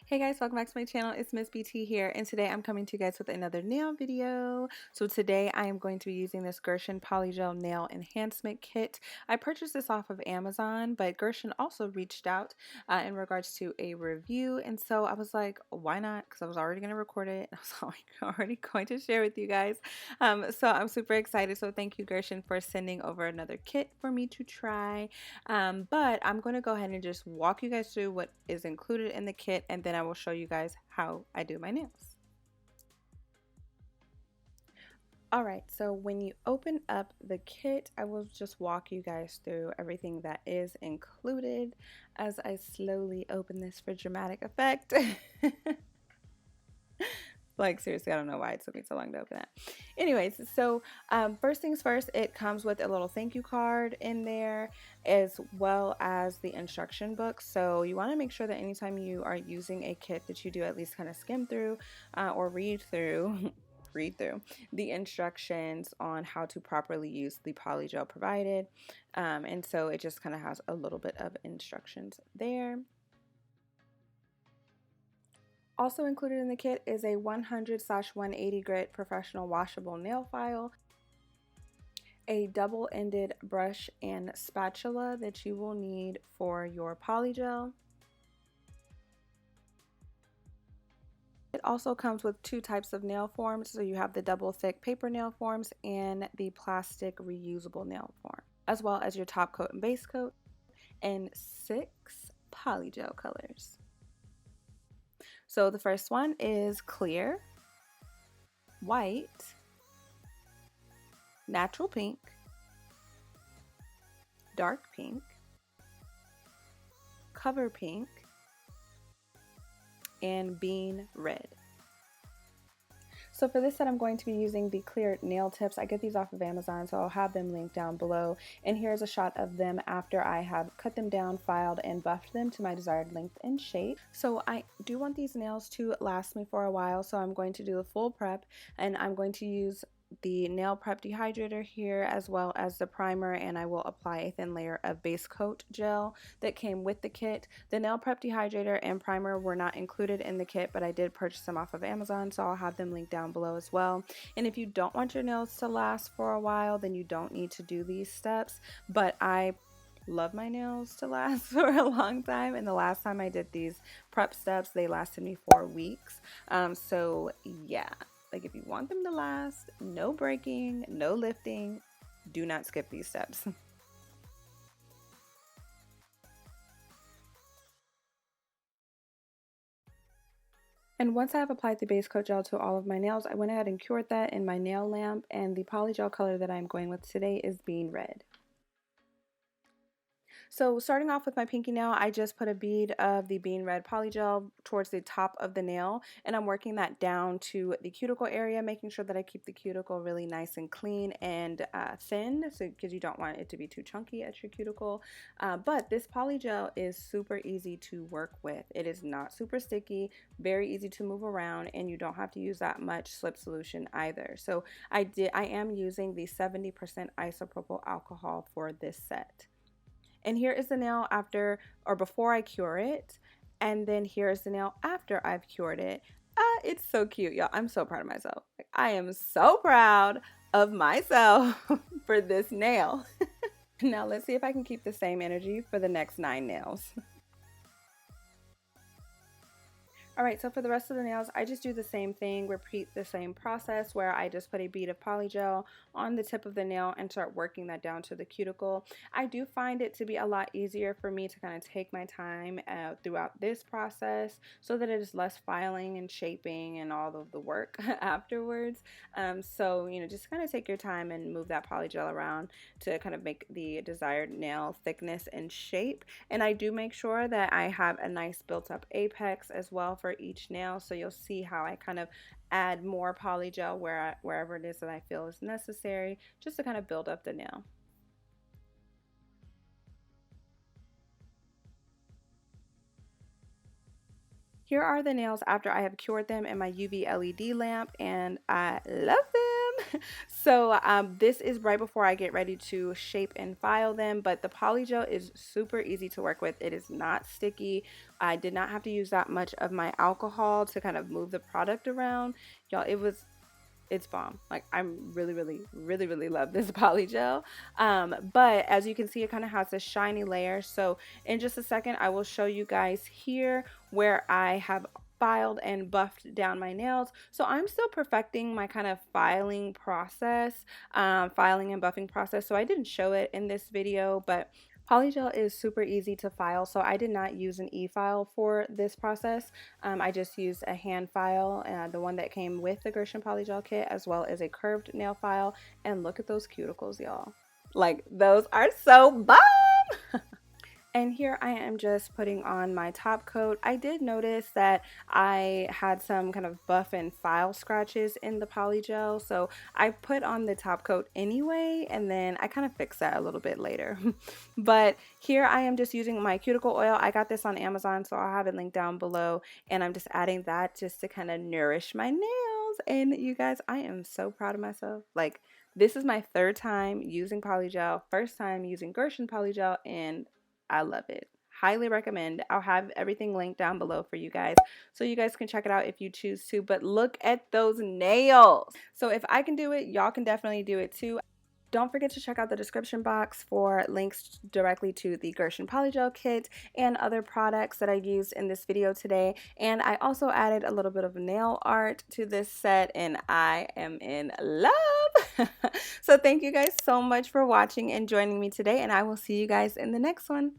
Hey guys, welcome back to my channel. It's Miss BT here, and today I'm coming to you guys with another nail video. So today I am going to be using this Gershion Polygel Nail Enhancement Kit. I purchased this off of Amazon, but Gershion also reached out in regards to a review, and so I was like, why not? Because I was already going to record it, and I was already going to share with you guys. So I'm super excited. So thank you, Gershion, for sending over another kit for me to try. But I'm going to go ahead and just walk you guys through what is included in the kit, and then I will show you guys how I do my nails. Alright, so when you open up the kit, I will just walk you guys through everything that is included as I slowly open this for dramatic effect. Like, seriously, I don't know why it took me so long to open that. Anyways, so first things first, it comes with a little thank you card in there, as well as the instruction book. So you want to make sure that anytime you are using a kit that you do at least kind of skim through or read through the instructions on how to properly use the polygel provided. And so it just kind of has a little bit of instructions there. Also included in the kit is a 100/180 grit professional washable nail file, a double-ended brush and spatula that you will need for your polygel. It also comes with two types of nail forms, so you have the double thick paper nail forms and the plastic reusable nail form, as well as your top coat and base coat, and 6 polygel colors. So the first one is clear, white, natural pink, dark pink, cover pink, and bean red. So for this set, I'm going to be using the clear nail tips. I get these off of Amazon, so I'll have them linked down below. And here's a shot of them after I have cut them down, filed, and buffed them to my desired length and shape. So I do want these nails to last me for a while, so I'm going to do the full prep, and I'm going to use the nail prep dehydrator here as well as the primer, and I will apply a thin layer of base coat gel that came with the kit. The nail prep dehydrator and primer were not included in the kit, but I did purchase them off of Amazon, so I'll have them linked down below as well. And if you don't want your nails to last for a while, then you don't need to do these steps, but I love my nails to last for a long time, and the last time I did these prep steps, they lasted me 4 weeks. So yeah, like if you want them to last, no breaking, no lifting, do not skip these steps. And once I have applied the base coat gel to all of my nails, I went ahead and cured that in my nail lamp, and the polygel color that I'm going with today is bean red. So starting off with my pinky nail, I just put a bead of the bean red polygel towards the top of the nail, and I'm working that down to the cuticle area, making sure that I keep the cuticle really nice and clean and thin, so because you don't want it to be too chunky at your cuticle. But this polygel is super easy to work with. It is not super sticky, very easy to move around, and you don't have to use that much slip solution either. So I am using the 70% isopropyl alcohol for this set. And here is the nail after or before I cure it, and then here is the nail after I've cured it. It's so cute, y'all. I'm so proud of myself. Like, I am so proud of myself for this nail. Now let's see if I can keep the same energy for the next 9 nails. Alright, so for the rest of the nails, I just do the same thing, repeat the same process where I just put a bead of polygel on the tip of the nail and start working that down to the cuticle. I do find it to be a lot easier for me to kind of take my time throughout this process so that it is less filing and shaping and all of the work afterwards. So, you know, just kind of take your time and move that polygel around to kind of make the desired nail thickness and shape. And I do make sure that I have a nice built up apex as well for each nail, so you'll see how I kind of add more polygel wherever it is that I feel is necessary, just to kind of build up the nail. Here are the nails after I have cured them in my UV LED lamp, and I love them. So this is right before I get ready to shape and file them, but the polygel is super easy to work with. It is not sticky. I did not have to use that much of my alcohol to kind of move the product around. Y'all, it's bomb. Like, I'm really love this polygel. But as you can see, it kind of has a shiny layer. So in just a second, I will show you guys here where I have filed and buffed down my nails. So I'm still perfecting my kind of filing process, filing and buffing process. So I didn't show it in this video, but polygel is super easy to file. So I did not use an e-file for this process. I just used a hand file, the one that came with the Gershion Polygel kit, as well as a curved nail file. And look at those cuticles, y'all. Like, those are so bomb! And here I am just putting on my top coat. I did notice that I had some kind of buff and file scratches in the polygel, so I put on the top coat anyway, and then I kind of fixed that a little bit later. But here I am just using my cuticle oil. I got this on Amazon, so I'll have it linked down below, and I'm just adding that just to kind of nourish my nails. And you guys, I am so proud of myself. Like, this is my third time using polygel, first time using Gershion polygel, and I love it. Highly recommend. I'll have everything linked down below for you guys so you guys can check it out if you choose to. But look at those nails. So if I can do it, y'all can definitely do it too. Don't forget to check out the description box for links directly to the Gershion Polygel kit and other products that I used in this video today. And I also added a little bit of nail art to this set, and I am in love. So thank you guys so much for watching and joining me today, and I will see you guys in the next one.